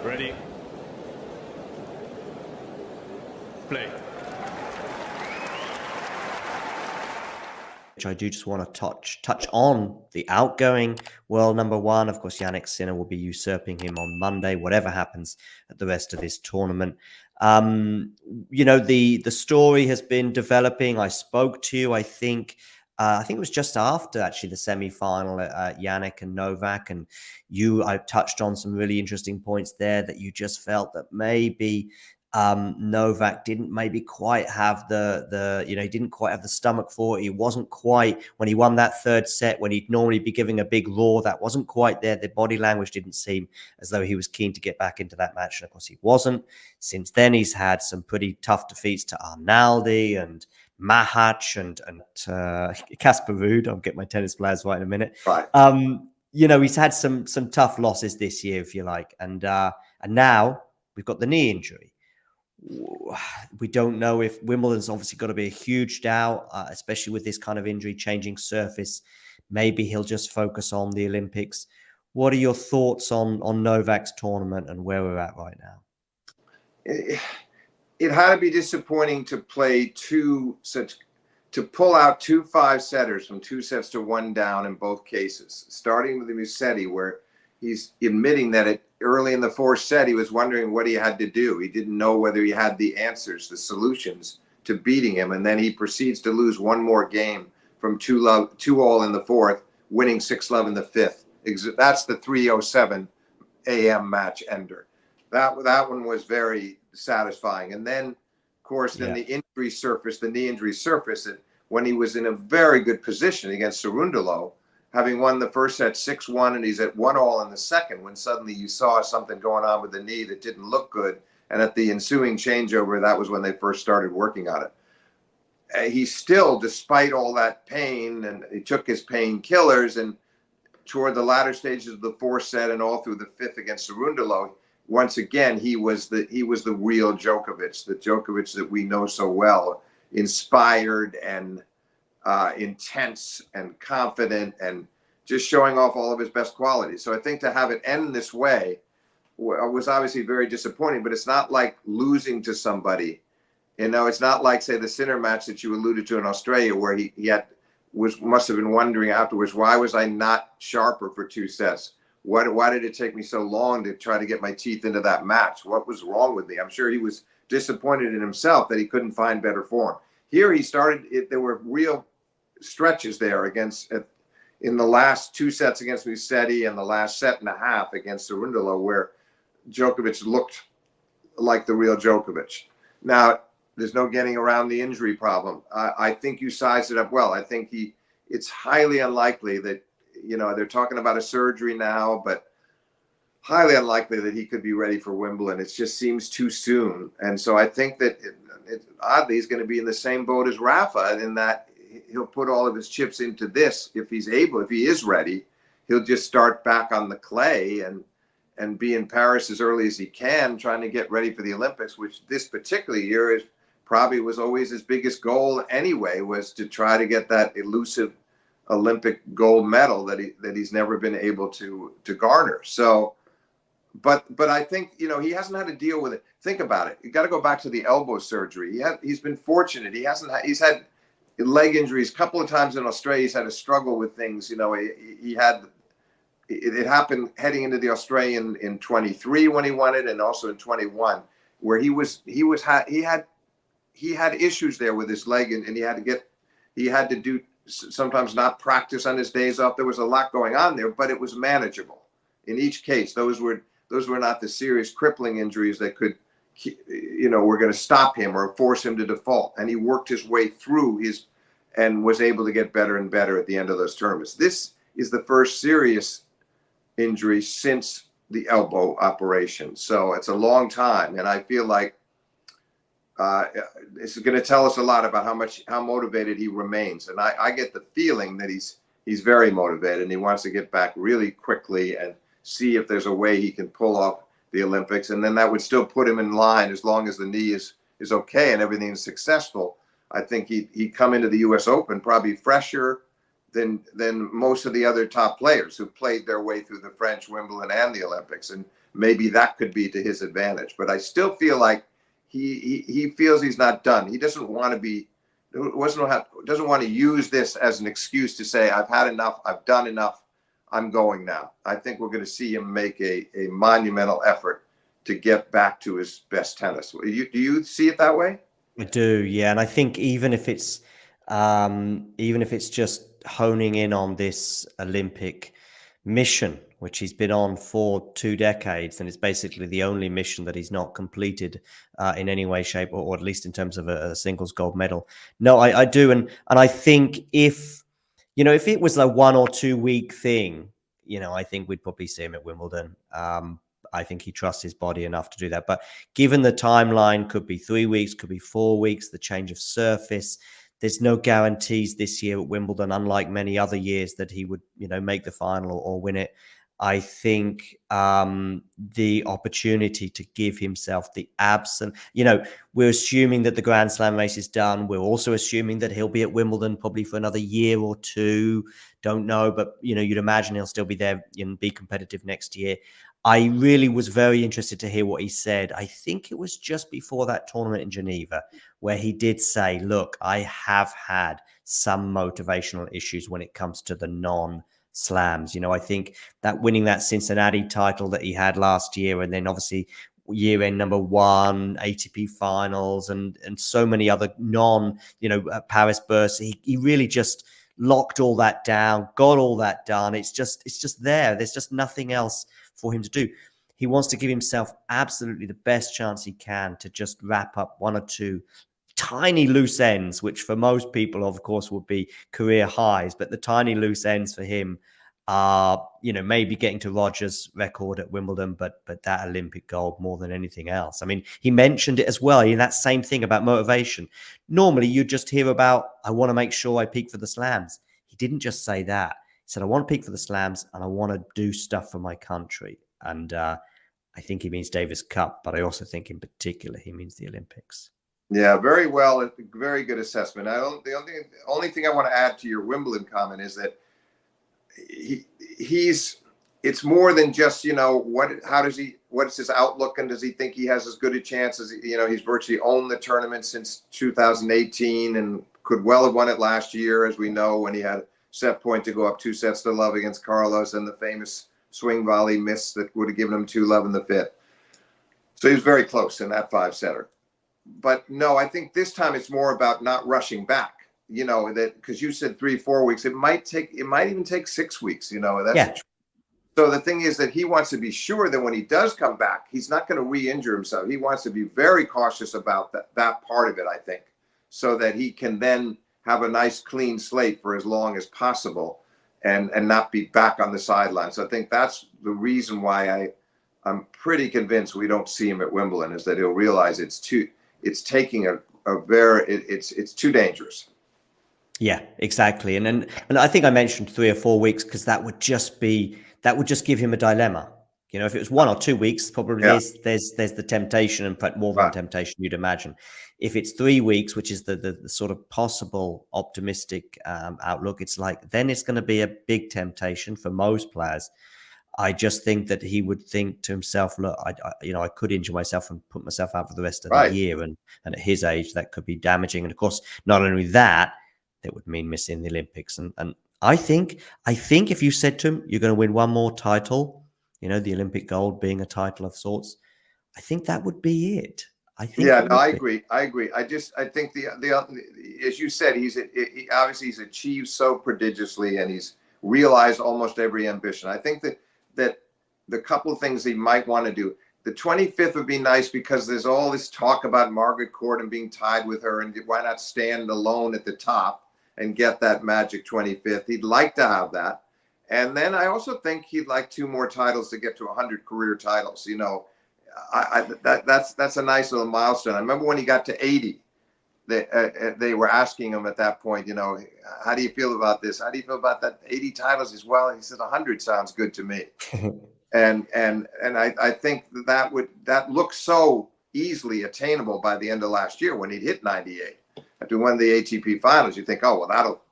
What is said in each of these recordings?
Ready. Play. Which I do just want to touch on the outgoing world number one. Of course, Yannick Sinner will be usurping him on Monday, whatever happens at the rest of this tournament. The story has been developing. I spoke to you, I think it was just after actually the semi-final at Yannick and Novak, and I touched on some really interesting points there that you just felt that maybe Novak didn't maybe quite have he didn't quite have the stomach for it. He wasn't quite, when he won that third set, when he'd normally be giving a big roar, that wasn't quite there. The body language didn't seem as though he was keen to get back into that match. And of course he wasn't. Since then, he's had some pretty tough defeats to Arnaldi and Mahac and Casper Ruud. I'll get my tennis players right in a minute. Right. He's had some tough losses this year, if you like. And now we've got the knee injury. We don't know if Wimbledon's obviously got to be a huge doubt, especially with this kind of injury, changing surface. Maybe he'll just focus on the Olympics. What are your thoughts on Novak's tournament and where we're at right now? It had to be disappointing to pull out two 5-setters from 2 sets to 1 down in both cases, starting with the Musetti, where he's admitting that early in the 4th set, he was wondering what he had to do. He didn't know whether he had the answers, the solutions to beating him. And then he proceeds to lose one more game from 2-all in the 4th, winning 6-love in the 5th. That's the 3:07 a.m. match ender. That one was very satisfying. And then, of course, the knee injury surfaced when he was in a very good position against Cerundolo, having won the first set 6-1, and he's at 1-all in the second, when suddenly you saw something going on with the knee that didn't look good. And at the ensuing changeover, that was when they first started working on it. He still, despite all that pain, and he took his painkillers, and toward the latter stages of the 4th set and all through the 5th against Cerundolo, once again, he was the real Djokovic, the Djokovic that we know so well, inspired and intense and confident, and just showing off all of his best qualities. So I think to have it end this way was obviously very disappointing, but it's not like losing to somebody. It's not like, say, the Sinner match that you alluded to in Australia, where he must have been wondering afterwards, why was I not sharper for 2 sets? Why did it take me so long to try to get my teeth into that match? What was wrong with me? I'm sure he was disappointed in himself that he couldn't find better form. Here he started, there were real stretches there in the last 2 sets against Musetti and the last set and a half against Cerundolo, where Djokovic looked like the real Djokovic. Now, there's no getting around the injury problem. I think you sized it up well. I think it's highly unlikely that, they're talking about a surgery now, but highly unlikely that he could be ready for Wimbledon. It just seems too soon. And so I think that oddly, he's going to be in the same boat as Rafa, in that he'll put all of his chips into this. If he is ready, he'll just start back on the clay and be in Paris as early as he can, trying to get ready for the Olympics, which this particular year was always his biggest goal anyway, was to try to get that elusive Olympic gold medal that he's never been able to garner. So, but I think, he hasn't had to deal with it. Think about it. You got to go back to the elbow surgery. He's been fortunate. He's had leg injuries a couple of times in Australia. He's had to struggle with things. It happened heading into the Australian in 23 when he won it, and also in 21, where he had issues there with his leg, and he had to do sometimes not practice on his days off. There was a lot going on there, but it was manageable. In each case, those were not the serious crippling injuries that could, were going to stop him or force him to default. And he worked his way through and was able to get better and better at the end of those tournaments. This is the first serious injury since the elbow operation. So it's a long time. And I feel like this is going to tell us a lot about how motivated he remains. And I get the feeling that he's very motivated, and he wants to get back really quickly and see if there's a way he can pull off the Olympics. And then that would still put him in line, as long as the knee is okay and everything is successful. I think he'd come into the U.S. Open probably fresher than most of the other top players who played their way through the French, Wimbledon, and the Olympics. And maybe that could be to his advantage. But I still feel like he feels he's not done. He doesn't want to use this as an excuse to say, I've had enough, I've done enough, I'm going now. I think we're going to see him make a monumental effort to get back to his best tennis. Do you see it that way? I do, yeah. And I think even if it's just honing in on this Olympic mission, which he's been on for 2 decades, and it's basically the only mission that he's not completed in any way, shape, or at least in terms of a singles gold medal. No, I do, and I think if it was a 1 or 2 week thing, I think we'd probably see him at Wimbledon. I think he trusts his body enough to do that. But given the timeline, could be 3 weeks, could be 4 weeks, the change of surface. There's no guarantees this year at Wimbledon, unlike many other years that he would, make the final or win it. I think the opportunity to give himself the absolute, we're assuming that the Grand Slam race is done. We're also assuming that he'll be at Wimbledon probably for another year or two. Don't know, but, you'd imagine he'll still be there and be competitive next year. I really was very interested to hear what he said. I think it was just before that tournament in Geneva where he did say, look, I have had some motivational issues when it comes to the non-slams. I think that winning that Cincinnati title that he had last year, and then obviously year-end number 1, ATP finals, and so many other Paris bursts, he really just locked all that down, got all that done. It's just there. There's just nothing else for him to do. He wants to give himself absolutely the best chance he can to just wrap up 1 or 2 tiny loose ends, which for most people, of course, would be career highs. But the tiny loose ends for him are, maybe getting to Rogers' record at Wimbledon, but that Olympic gold more than anything else. I mean, he mentioned it as well in that same thing about motivation. Normally, you just hear about, I want to make sure I peak for the slams. He didn't just say that. He said, I want to peak for the slams and I want to do stuff for my country. And I think he means Davis Cup, but I also think in particular he means the Olympics. Yeah, very well. Very good assessment. The only thing I want to add to your Wimbledon comment is that it's more than just, what's his outlook, and does he think he has as good a chance as, he's virtually owned the tournament since 2018 and could well have won it last year, as we know, when he had set point to go up 2-0 against Carlos and the famous swing volley miss that would have given him 2-love in the fifth. So he was very close in that 5-setter. But no, I think this time it's more about not rushing back, that because you said 3-4 weeks, it might even take 6 weeks, So the thing is that he wants to be sure that when he does come back, he's not going to re-injure himself. He wants to be very cautious about that part of it, I think, so that he can then have a nice clean slate for as long as possible and not be back on the sidelines. So I think that's the reason why I'm pretty convinced we don't see him at Wimbledon, is that he'll realize it's too dangerous. Yeah, exactly. And I think I mentioned 3 or 4 weeks because that would just give him a dilemma. If it was 1 or 2 weeks, probably there's the temptation, and more than temptation, you'd imagine. If it's 3 weeks, which is the sort of possible optimistic outlook, it's like then it's going to be a big temptation for most players. I just think that he would think to himself, look, I could injure myself and put myself out for the rest of the year, and at his age that could be damaging. And of course, not only that would mean missing the Olympics. And I think if you said to him, you're going to win 1 more title, the Olympic gold being a title of sorts, I think that would be it. I agree. I think the as you said, obviously he's achieved so prodigiously, and he's realized almost every ambition. I think that the couple of things he might want to do, the 25th would be nice because there's all this talk about Margaret Court and being tied with her, and why not stand alone at the top and get that magic 25th? He'd like to have that. And then I also think he'd like 2 more titles to get to 100 career titles. That's a nice little milestone. I remember when he got to 80, they were asking him at that point, how do you feel about this? How do you feel about that 80 titles as well? He said 100 sounds good to me. and I think that looks so easily attainable by the end of last year when he'd hit 98. After he won the ATP finals, you think, oh, well,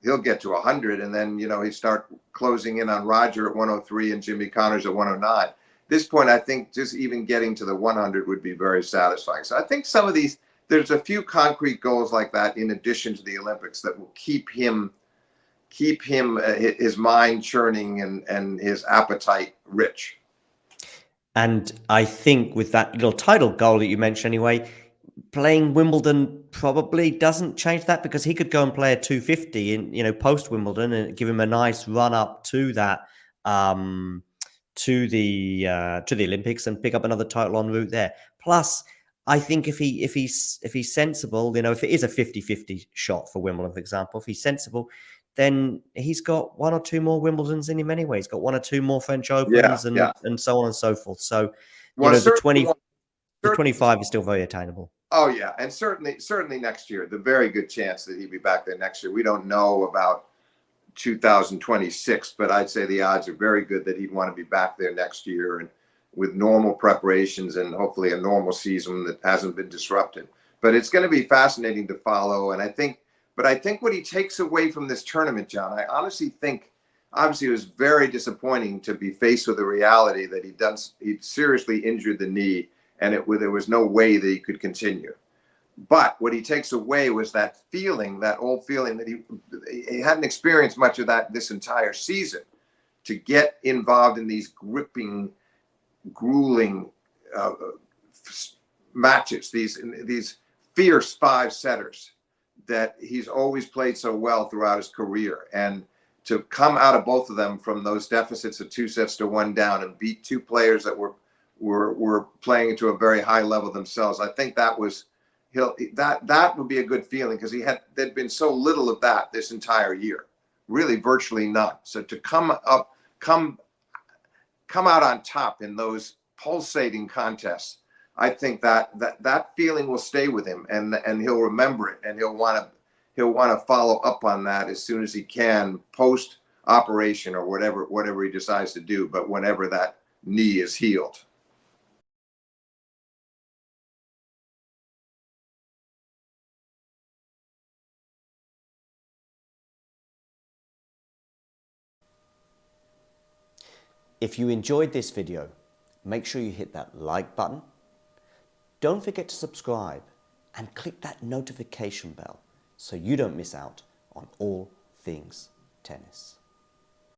he'll get to 100, and then he'd start closing in on Roger at 103 and Jimmy Connors at 109. this point, I think just even getting to the 100 would be very satisfying. So I think some of these, there's a few concrete goals like that in addition to the Olympics that will keep him his mind churning and his appetite rich. And I think with that little title goal that you mentioned anyway, playing Wimbledon probably doesn't change that, because he could go and play a 250 in, post Wimbledon, and give him a nice run up to that, to the Olympics, and pick up another title en route there. Plus, I think if he's sensible, if it is a 50-50 shot for Wimbledon, for example, if he's sensible, then he's got one or two more Wimbledons in him anyway. He's got one or two more French Opens, and so on and so forth. So, the 25 is still very attainable. Oh yeah, and certainly next year, the very good chance that he'd be back there next year. We don't know about 2026, but I'd say the odds are very good that he'd want to be back there next year, and with normal preparations and hopefully a normal season that hasn't been disrupted. But it's going to be fascinating to follow, and I think what he takes away from this tournament, John, I honestly think, obviously it was very disappointing to be faced with the reality that he'd seriously injured the knee, and there was no way that he could continue. But what he takes away was that feeling, that old feeling that he hadn't experienced much of that this entire season, to get involved in these gripping, grueling matches, these fierce five-setters that he's always played so well throughout his career. And to come out of both of them from those deficits of 2-1 down and beat two players that were playing to a very high level themselves, I think that would be a good feeling, because there'd been so little of that this entire year, really virtually none. So to come out on top in those pulsating contests, I think that feeling will stay with him, and he'll remember it, and he'll want to follow up on that as soon as he can, post operation or whatever he decides to do, but whenever that knee is healed. If you enjoyed this video, make sure you hit that like button. Don't forget to subscribe and click that notification bell so you don't miss out on all things tennis.